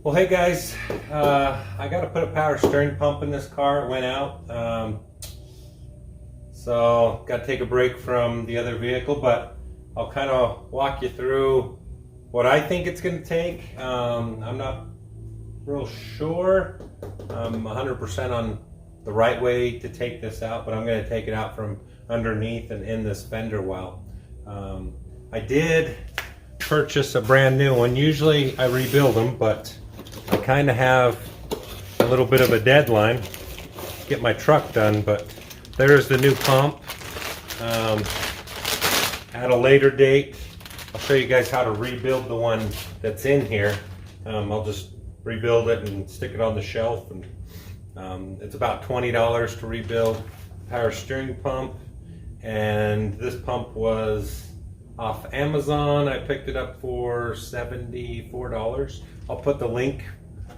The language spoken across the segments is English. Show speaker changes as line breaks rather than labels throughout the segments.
Well, hey guys, I got to put a power steering pump in this car. It went out, so got to take a break from the other vehicle, but I'll kind of walk you through what I think it's going to take. I'm not real sure. I'm 100% on the right way to take this out, but I'm going to take it out from underneath and in this fender well. I did purchase a brand new one. Usually I rebuild them, but I kind of have a little bit of a deadline to get my truck done. But there's the new pump. At a later date, I'll show you guys how to rebuild the one that's in here. I'll just rebuild it and stick it on the shelf, and it's about $20 to rebuild power steering pump. And this pump was off Amazon. I picked it up for $74. I'll put the link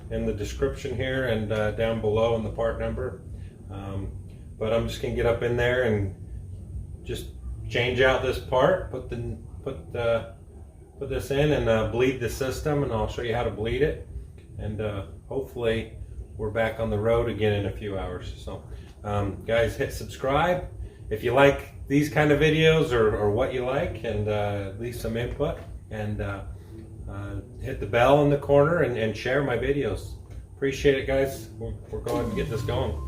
in the description here and down below in the part number. But I'm just gonna get up in there and just change out this part, put this in and bleed the system, and I'll show you how to bleed it. And hopefully we're back on the road again in a few hours. So guys, hit subscribe if you like these kind of videos, or what you like, and leave some input, and hit the bell in the corner and share my videos. Appreciate it, guys. We're going to get this going.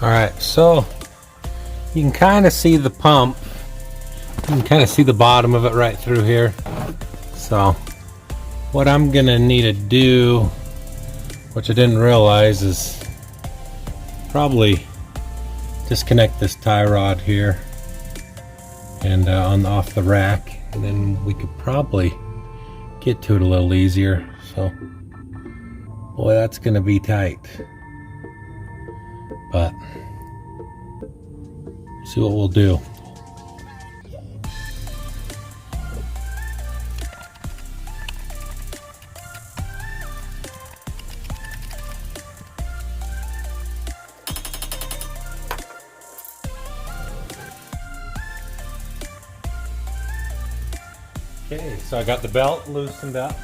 Alright, so you can kind of see the pump. You can kind of see the bottom of it right through here. So what I'm gonna need to do, which I didn't realize, is probably disconnect this tie rod here and off the rack, and then we could probably get to it a little easier. So boy, that's gonna be tight. But see what we'll do. Okay, so I got the belt loosened up.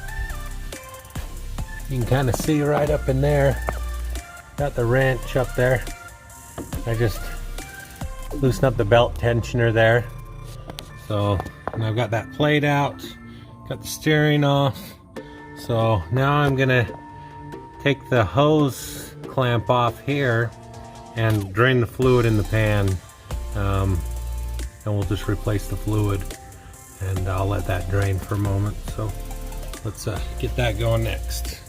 You can kind of see right up in there. Got the wrench up there. I just loosened up the belt tensioner there. So, and I've got that plate out, got the steering off. So now I'm gonna take the hose clamp off here and drain the fluid in the pan. And we'll just replace the fluid, and I'll let that drain for a moment. So let's get that going next.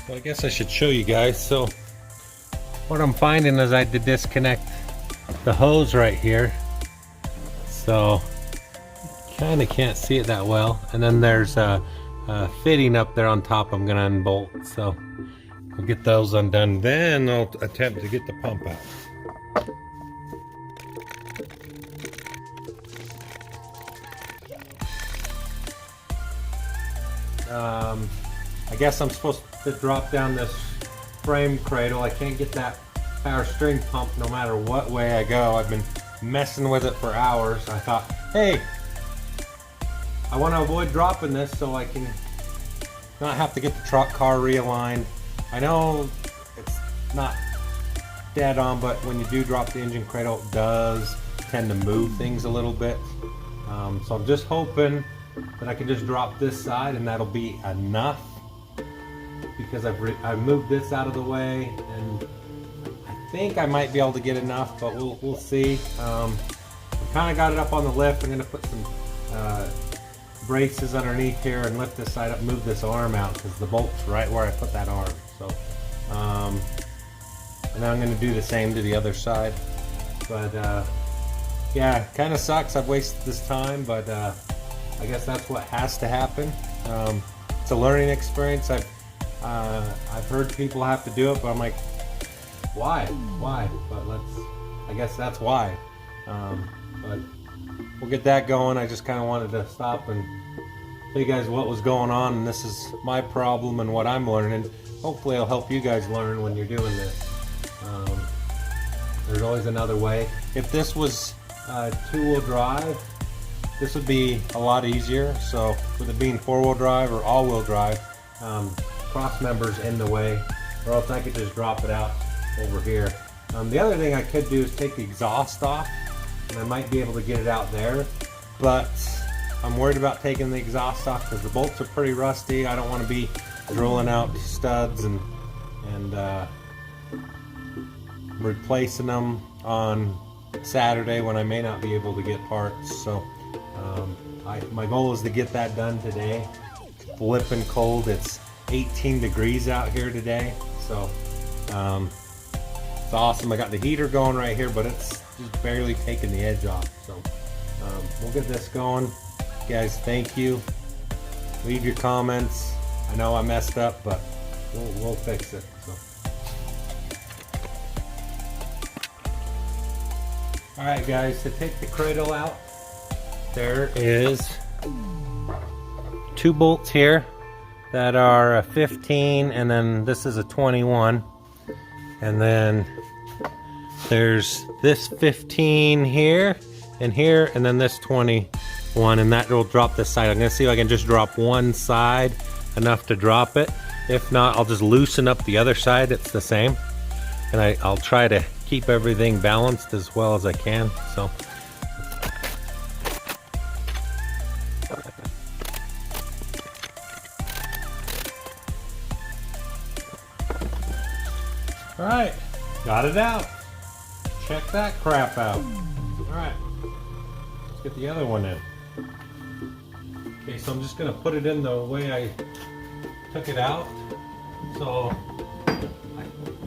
So I guess I should show you guys. So what I'm finding is I had to disconnect the hose right here. So kind of can't see it that well. And then there's a fitting up there on top I'm gonna unbolt. So we'll get those undone. Then I'll attempt to get the pump out. I guess I'm supposed to drop down this frame cradle. I can't get that power steering pump no matter what way I go. I've been messing with it for hours. I thought, hey, I want to avoid dropping this so I can not have to get the truck car realigned. I know it's not dead on, but when you do drop the engine cradle, it does tend to move things a little bit. So I'm just hoping that I can just drop this side and that'll be enough, because I've moved this out of the way, and I think I might be able to get enough, but we'll see. I've kind of got it up on the lift. I'm going to put some braces underneath here and lift this side up, move this arm out, because the bolt's right where I put that arm. So, and then I'm going to do the same to the other side. But yeah, kind of sucks. I've wasted this time, but I guess that's what has to happen. It's a learning experience. I've heard people have to do it, but I'm like, why? But I guess that's why. But we'll get that going. I just kind of wanted to stop and tell you guys what was going on, and this is my problem and what I'm learning. Hopefully it'll help you guys learn when you're doing this. There's always another way. If this was two-wheel drive, this would be a lot easier. So with it being four-wheel drive or all-wheel drive, cross members in the way, or else I could just drop it out over here. The other thing I could do is take the exhaust off, and I might be able to get it out there, but I'm worried about taking the exhaust off because the bolts are pretty rusty. I don't want to be drilling out studs and replacing them on Saturday when I may not be able to get parts. So my goal is to get that done today. It's flipping cold. It's 18 degrees out here today, so it's awesome. I got the heater going right here, but it's just barely taking the edge off. So we'll get this going. Guys, thank you. Leave your comments. I know I messed up, but we'll fix it. So. All right, guys, to take the cradle out, there is 2 bolts here that are a 15, and then this is a 21, and then there's this 15 here and here, and then this 21, and that will drop this side. I'm gonna see if I can just drop one side enough to drop it. If not, I'll just loosen up the other side. It's the same, and I'll try to keep everything balanced as well as I can. So all right, got it out. Check that crap out. All right, let's get the other one in. Okay, so I'm just gonna put it in the way I took it out. So I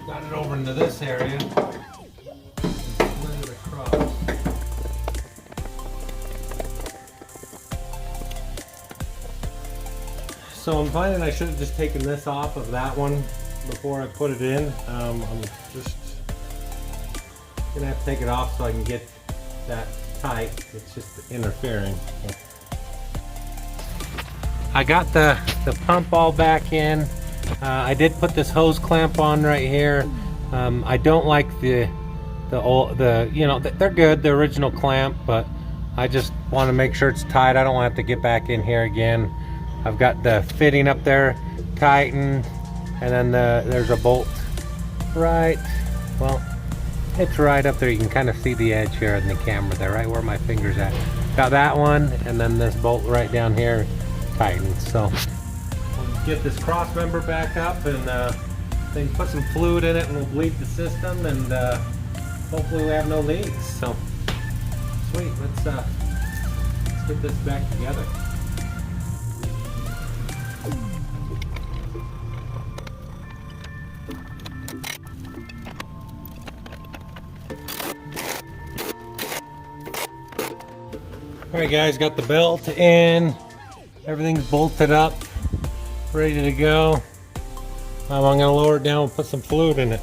got it over into this area. Slid it across. So I'm finding I should have just taken this off of that one before I put it in. I'm just gonna have to take it off so I can get that tight. It's just interfering. So. I got the pump all back in. I did put this hose clamp on right here. I don't like the you know, they're good, the original clamp, but I just want to make sure it's tight. I don't want to have to get back in here again. I've got the fitting up there tightened, and then there's a bolt right, well, it's right up there. You can kind of see the edge here in the camera there, right where my finger's at. Got that one, and then this bolt right down here tightened. So we'll get this cross member back up, and then put some fluid in it, and we'll bleed the system, and hopefully we have no leaks. So sweet, let's get this back together. Alright guys, got the belt in, everything's bolted up, ready to go. I'm going to lower it down and put some fluid in it.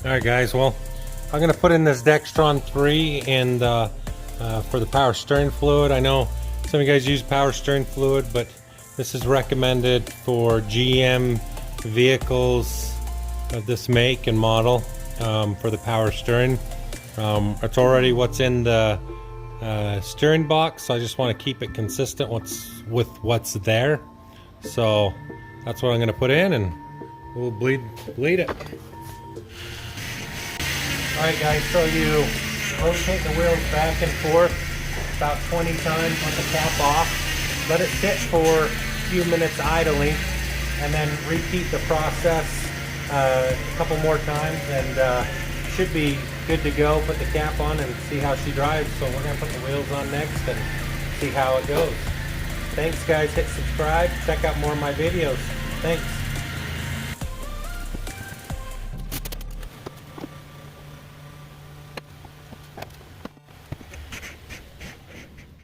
Alright guys, well, I'm going to put in this Dextron 3 and for the power steering fluid. I know some of you guys use power steering fluid, but this is recommended for GM vehicles of this make and model for the power steering. It's already what's in the steering box, so I just want to keep it consistent with what's there. So that's what I'm going to put in, and we'll bleed it. Alright guys, so you rotate the wheels back and forth about 20 times with the cap off. Let it sit for a few minutes idling, and then repeat the process a couple more times, and should be good to go. Put the cap on and see how she drives. So we're going to put the wheels on next and see how it goes. Thanks guys, hit subscribe, check out more of my videos. Thanks.